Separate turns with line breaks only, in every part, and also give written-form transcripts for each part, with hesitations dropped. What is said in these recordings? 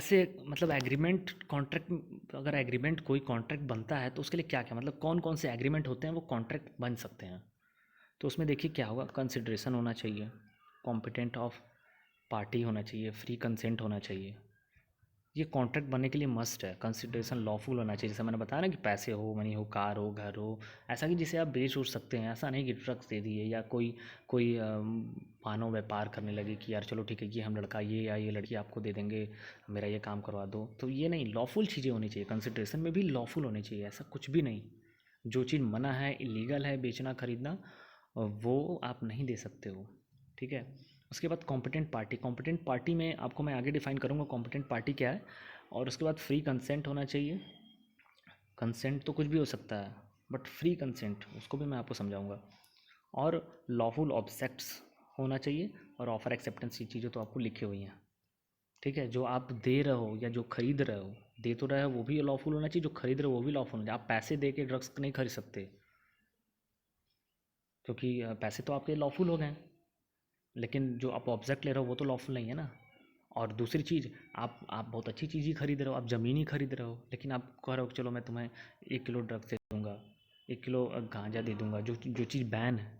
कैसे मतलब agreement contract, अगर एग्रीमेंट कोई कॉन्ट्रैक्ट बनता है तो उसके लिए क्या क्या मतलब कौन कौन से एग्रीमेंट होते हैं वो कॉन्ट्रैक्ट बन सकते हैं। तो उसमें देखिए क्या होगा, कंसिडरेशन होना चाहिए, कॉम्पिटेंट ऑफ पार्टी होना चाहिए, फ्री कंसेंट होना चाहिए। ये कॉन्ट्रैक्ट बनने के लिए मस्ट है। कंसिडरेशन लॉफुल होना चाहिए, जैसे मैंने बताया ना कि पैसे हो, मनी हो, कार हो, घर हो, ऐसा कि जिसे आप बेच उठ सकते हैं। ऐसा नहीं कि ड्रग्स दे दिए या कोई कोई मानव व्यापार करने लगे कि यार चलो ठीक है ये हम लड़का ये या ये लड़की आपको दे देंगे, मेरा ये काम करवा दो। तो ये नहीं, लॉफुल चीज़ें होनी चाहिए, कंसिडरेशन में भी लॉफुल होनी चाहिए। ऐसा कुछ भी नहीं जो चीज़ मना है, इलीगल है बेचना खरीदना, वो आप नहीं दे सकते हो। ठीक है। उसके बाद कॉम्पिटेंट पार्टी, कॉम्पिटेंट पार्टी में आपको मैं आगे डिफाइन करूँगा कॉम्पिटेंट पार्टी क्या है। और उसके बाद फ्री कंसेंट होना चाहिए। कंसेंट तो कुछ भी हो सकता है बट फ्री कंसेंट उसको भी मैं आपको समझाऊंगा। और लॉफुल ऑब्जेक्ट्स होना चाहिए। और ऑफर एक्सेप्टेंस, ये चीज़ें तो आपको लिखी हुई हैं। ठीक है। जो आप दे रहे हो या जो खरीद रहे हो, दे तो रहे हो वो भी लॉफुल होना चाहिए, जो खरीद रहे हो वो भी लॉफुल होना चाहिए। आप पैसे दे के ड्रग्स नहीं खरीद सकते क्योंकि पैसे तो आपके लॉफुल हो गए, लेकिन जो आप ऑब्जेक्ट ले रहे हो वो तो लॉफुल नहीं है ना। और दूसरी चीज़, आप बहुत अच्छी चीज़ ही खरीद रहे हो, आप ज़मीन ही खरीद रहे हो, लेकिन आप कह रहे हो चलो मैं तुम्हें 1 किलो ड्रग्स दे दूँगा, 1 किलो गांजा दे दूँगा, जो जो चीज़ बैन है।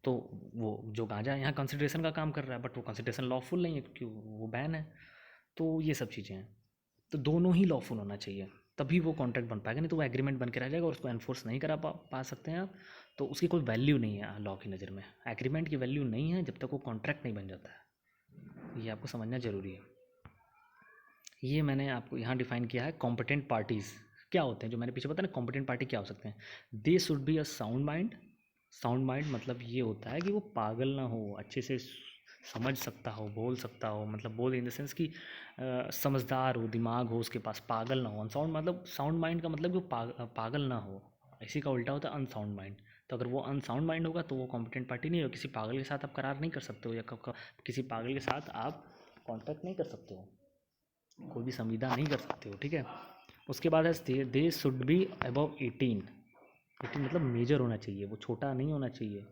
तो वो जो गांजा यहाँ कंसिडरेशन का काम कर रहा है बट वो कंसिडरेशन लॉफुल नहीं है क्योंकि वो बैन है। तो ये सब चीज़ें हैं। तो दोनों ही लॉफुल होना चाहिए, तभी वो कॉन्ट्रैक्ट बन पाएगा, नहीं तो वो एग्रीमेंट बन के रह जाएगा और उसको एनफोर्स नहीं करा पा सकते हैं आप। तो उसकी कोई वैल्यू नहीं है लॉ की नज़र में। एग्रीमेंट की वैल्यू नहीं है जब तक वो कॉन्ट्रैक्ट नहीं बन जाता है। ये आपको समझना ज़रूरी है। ये मैंने आपको यहाँ डिफाइन किया है। कॉम्पिटेंट पार्टीज़ क्या होते हैं, जो मैंने पीछे बताया ना, कॉम्पिटेंट पार्टी क्या हो सकते हैं। They should be a sound mind. Sound mind मतलब ये होता है कि वो पागल ना हो, अच्छे से समझ सकता हो, बोल सकता हो, मतलब बोल इन द सेंस कि समझदार हो, दिमाग हो उसके पास, पागल ना हो। अनसाउंड मतलब, साउंड माइंड का मतलब कि वो पागल ना हो, इसी का उल्टा होता है अनसाउंड माइंड। तो अगर वो अनसाउंड माइंड होगा तो वो कॉम्पिटेंट पार्टी नहीं हो। किसी पागल के साथ आप करार नहीं कर सकते हो या किसी पागल के साथ आप कॉन्टैक्ट नहीं कर सकते हो, कोई भी संविदा नहीं कर सकते हो। ठीक है। उसके बाद है दे शुड बी अबव 18। 18 मतलब मेजर होना चाहिए, वो छोटा नहीं होना चाहिए।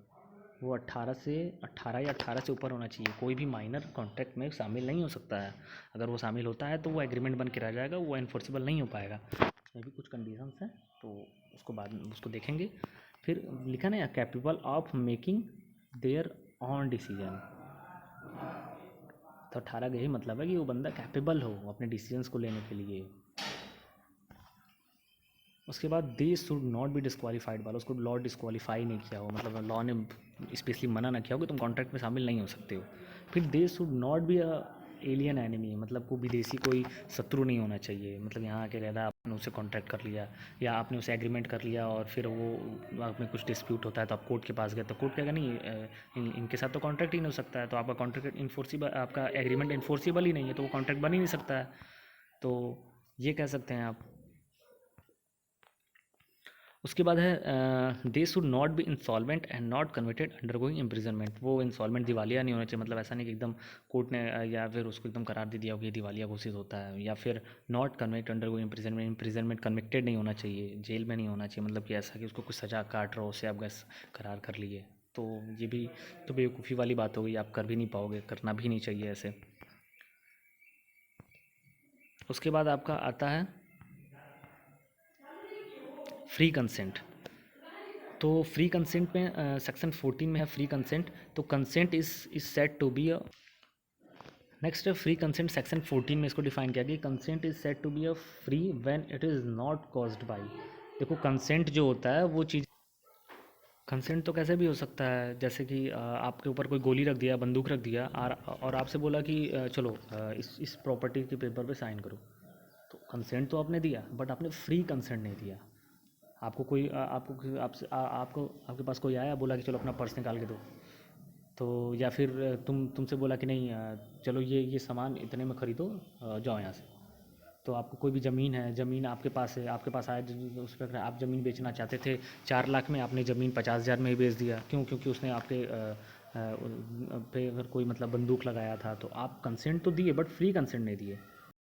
वो 18 या 18 से ऊपर होना चाहिए। कोई भी माइनर कॉन्ट्रैक्ट में शामिल नहीं हो सकता है। अगर वो शामिल होता है तो वो एग्रीमेंट बन के रह जाएगा, वो एनफोर्सेबल नहीं हो पाएगा। उसमें भी कुछ कंडीशंस हैं तो उसको बाद में उसको देखेंगे। फिर लिखा ना, capable of making their on decision. तो 18 का यही मतलब है कि वो बंदा कैपेबल हो अपने डिसीजंस को लेने के लिए। उसके बाद दे शुड नॉट बी डिस्क्वालीफाइड वाला, उसको लॉ डिस्क्वालीफाई नहीं किया हो, मतलब लॉ ने स्पेशली मना ना किया हो कि तुम कॉन्ट्रैक्ट में शामिल नहीं हो सकते हो। फिर दे should not be a alien enemy, मतलब को विदेशी कोई शत्रु नहीं होना चाहिए। मतलब यहाँ आके रह रहा है, आपने उससे कॉन्ट्रैक्ट कर लिया या आपने उससे एग्रीमेंट कर लिया और फिर वो आप में कुछ डिस्प्यूट होता है तो आप कोर्ट के पास गए तो कोर्ट कहेगा नहीं इनके साथ तो कॉन्ट्रैक्ट ही नहीं हो सकता है, तो आपका कॉन्ट्रैक्ट इन्फोर्सिबल, आपका एग्रीमेंट इन्फोर्सिबल ही नहीं है, तो वो कॉन्ट्रैक्ट बन ही नहीं सकता है। तो ये कह सकते हैं आप। उसके बाद है they should not be insolvent and not convicted undergoing imprisonment. वो इंसॉल्वेंट, दिवालिया नहीं होना चाहिए, मतलब ऐसा नहीं कि एकदम कोर्ट ने या फिर उसको एकदम करार दे दिया हो कि दिवालिया घोषित होता है। या फिर not convict under going imprisonment, imprisonment convicted नहीं होना चाहिए, जेल में नहीं होना चाहिए, मतलब कि ऐसा कि उसको कुछ सज़ा काट रहा हो, उससे आप गैस करार कर लिए। तो ये भी तो बेवकूफ़ी वाली बात हो गई, आप कर भी नहीं पाओगे, करना भी नहीं चाहिए ऐसे। उसके बाद आपका आता है फ्री कंसेंट। तो फ्री कंसेंट में सेक्शन 14 में है फ्री कंसेंट। तो consent is set to be a, next है फ्री कंसेंट। सेक्शन 14 में इसको डिफाइन किया गया, consent is set to be a free when it is not caused by. देखो कंसेंट जो होता है वो चीज़, कंसेंट तो कैसे भी हो सकता है, जैसे कि आपके ऊपर कोई गोली रख दिया, बंदूक रख दिया और आपसे बोला कि चलो इस प्रॉपर्टी के पेपर पे साइन करो। तो कंसेंट तो आपने दिया बट आपने फ्री कंसेंट नहीं दिया। आपको कोई आपको आपसे आपको आपके पास कोई आया, बोला कि चलो अपना पर्स निकाल के दो, तो या फिर तुमसे बोला कि नहीं चलो ये सामान इतने में ख़रीदो, जाओ यहाँ से। तो आपको कोई भी ज़मीन है, ज़मीन आपके पास है, आपके पास आया उस पर आप ज़मीन बेचना चाहते थे 4 लाख में, आपने ज़मीन 50,000 में ही बेच दिया। क्यों? क्योंकि उसने आपके पे अगर कोई मतलब बंदूक लगाया था, तो आप कंसेंट तो दिए बट फ्री कंसेंट नहीं दिए।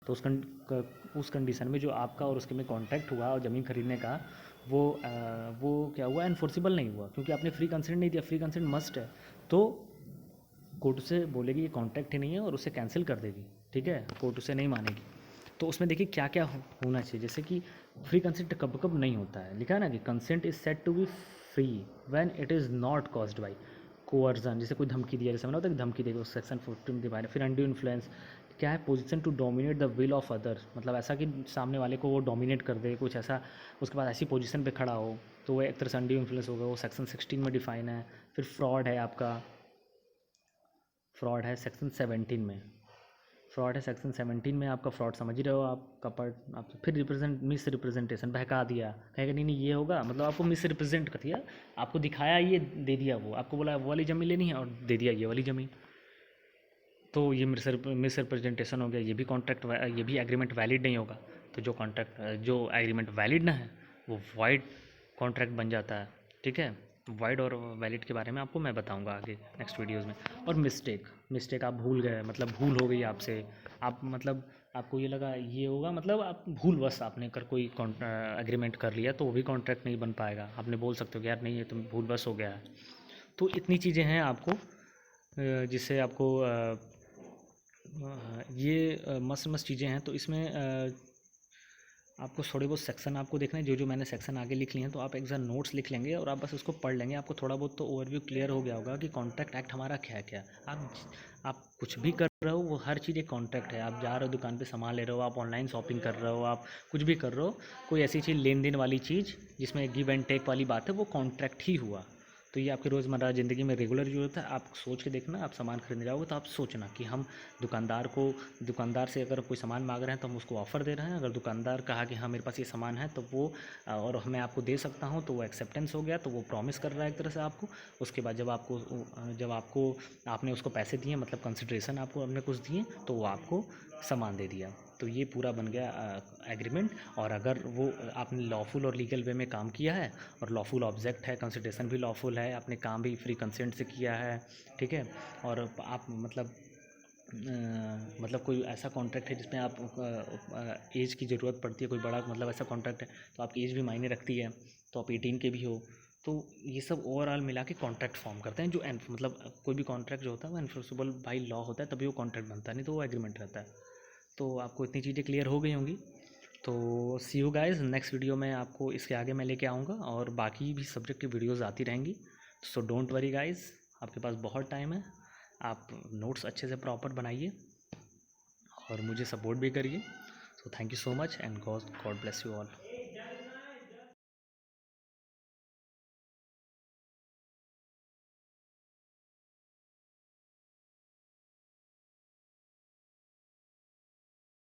तो उस कंडीशन में जो आपका और उसके में कॉन्ट्रैक्ट हुआ और ज़मीन खरीदने का, वो क्या हुआ, एनफोर्सिबल नहीं हुआ क्योंकि आपने फ्री कंसेंट नहीं दिया। फ्री कंसेंट मस्ट है। तो कोर्ट उसे बोलेगी ये कॉन्ट्रैक्ट ही नहीं है और उसे कैंसिल कर देगी। ठीक है, कोर्ट उसे नहीं मानेगी। तो उसमें देखिए क्या क्या होना चाहिए, जैसे कि फ्री कंसेंट कब कब नहीं होता है, लिखा है ना कि consent is set to be free when it is not caused by coercion, जैसे कोई धमकी दिया, जैसे मैंने होता है कि धमकी देगा, सेक्शन 14 दिवाइड। फिर अनड्यू इन्फ्लुएंस क्या है, position to dominate the will of other, मतलब ऐसा कि सामने वाले को वो डोमिनेट कर दे, कुछ ऐसा उसके बाद ऐसी पोजीशन पे खड़ा हो, तो वो एक तरह से अनड्यू इन्फ्लुएंस होगा, वो सेक्शन 16 में डिफाइन है। फिर फ्रॉड है आपका, फ्रॉड है सेक्शन 17 में, फ्रॉड है सेक्शन 17 में आपका, फ्रॉड समझ ही रहे हो आप, कपट आप। फिर मिस रिप्रेजेंटेशन, बहका दिया, कहेगा नहीं नहीं ये होगा, मतलब आपको मिस रिप्रेजेंट कर दिया, आपको दिखाया ये, दे दिया वो, आपको बोला वो वाली ज़मीन लेनी है और दे दिया ये वाली ज़मीन, तो ये मिस रिप्रेजेंटेशन हो गया, ये भी कॉन्ट्रैक्ट, ये भी एग्रीमेंट वैलिड नहीं होगा। तो जो एग्रीमेंट वैलिड ना है वो वाइड कॉन्ट्रैक्ट बन जाता है, ठीक है। वाइड और वैलिड के बारे में आपको मैं बताऊंगा आगे नेक्स्ट वीडियोज़ में। और मिस्टेक आप भूल गए, मतलब भूल हो गई आपसे, आप मतलब आपको ये लगा ये होगा, मतलब आप भूलवश आपने कर कोई एग्रीमेंट कर लिया, तो वो भी कॉन्ट्रैक्ट नहीं बन पाएगा। आपने बोल सकते हो कि यार नहीं ये तो भूलवश हो गया है। तो इतनी चीज़ें हैं आपको, जिससे आपको ये मस्त मस्त चीज़ें हैं। तो इसमें आपको थोड़े बहुत सेक्शन आपको देखना है, जो मैंने सेक्शन आगे लिख लिए हैं, तो आप एक बार नोट्स लिख लेंगे और आप बस उसको पढ़ लेंगे, आपको थोड़ा बहुत तो ओवरव्यू क्लियर हो गया होगा कि कॉन्ट्रैक्ट एक्ट हमारा क्या है क्या। आप कुछ भी कर रहे हो, वो हर चीज़ एक कॉन्ट्रैक्ट है। आप जा रहे हो दुकान पे सामान ले रहे हो, आप ऑनलाइन शॉपिंग कर रहे हो, आप कुछ भी कर रहे हो, कोई ऐसी चीज़ लेन देन वाली चीज़ जिसमें गिव एंड टेक वाली बात है, वो कॉन्ट्रैक्ट ही हुआ। तो ये आपकी रोज़मर्रा ज़िंदगी में रेगुलर यूज़ होता है। आप सोच के देखना, आप सामान खरीदने जाओगे तो आप सोचना कि हम दुकानदार से अगर कोई सामान मांग रहे हैं तो हम उसको ऑफ़र दे रहे हैं। अगर दुकानदार कहा कि हाँ मेरे पास ये सामान है तो वो और मैं आपको दे सकता हूँ, तो वो एक्सेप्टेंस हो गया, तो वो प्रॉमिस कर रहा है एक तरह से आपको। उसके बाद जब आपको आपने उसको पैसे दिए, मतलब कंसिडरेशन आपको हमने कुछ दिए, तो वो आपको सामान दे दिया। तो ये पूरा बन गया एग्रीमेंट। और अगर वो आपने लॉफुल और लीगल वे में काम किया है, और लॉफुल ऑब्जेक्ट है, कंसिडरेशन भी लॉफुल है, आपने काम भी फ्री कंसेंट से किया है, ठीक है। और आप मतलब कोई ऐसा कॉन्ट्रैक्ट है जिसमें आप एज की ज़रूरत पड़ती है, कोई बड़ा मतलब ऐसा कॉन्ट्रैक्ट है तो आपकी एज भी मायने रखती है, तो आप 18 के भी हो, तो ये सब ओवरऑल मिला के कॉन्ट्रैक्ट फॉर्म करते हैं। जो मतलब कोई भी कॉन्ट्रैक्ट जो होता है वो एनफोर्सेबल बाई लॉ होता है, तभी वो कॉन्ट्रैक्ट बनता है, नहीं तो वो एग्रीमेंट रहता है। तो आपको इतनी चीज़ें क्लियर हो गई होंगी। तो सी यू गाइस, नेक्स्ट वीडियो में आपको इसके आगे मैं लेके आऊँगा, और बाकी भी सब्जेक्ट की वीडियोज़ आती रहेंगी। सो डोंट वरी गाइस, आपके पास बहुत टाइम है, आप नोट्स अच्छे से प्रॉपर बनाइए और मुझे सपोर्ट भी करिए। So thank you so much and God bless you all.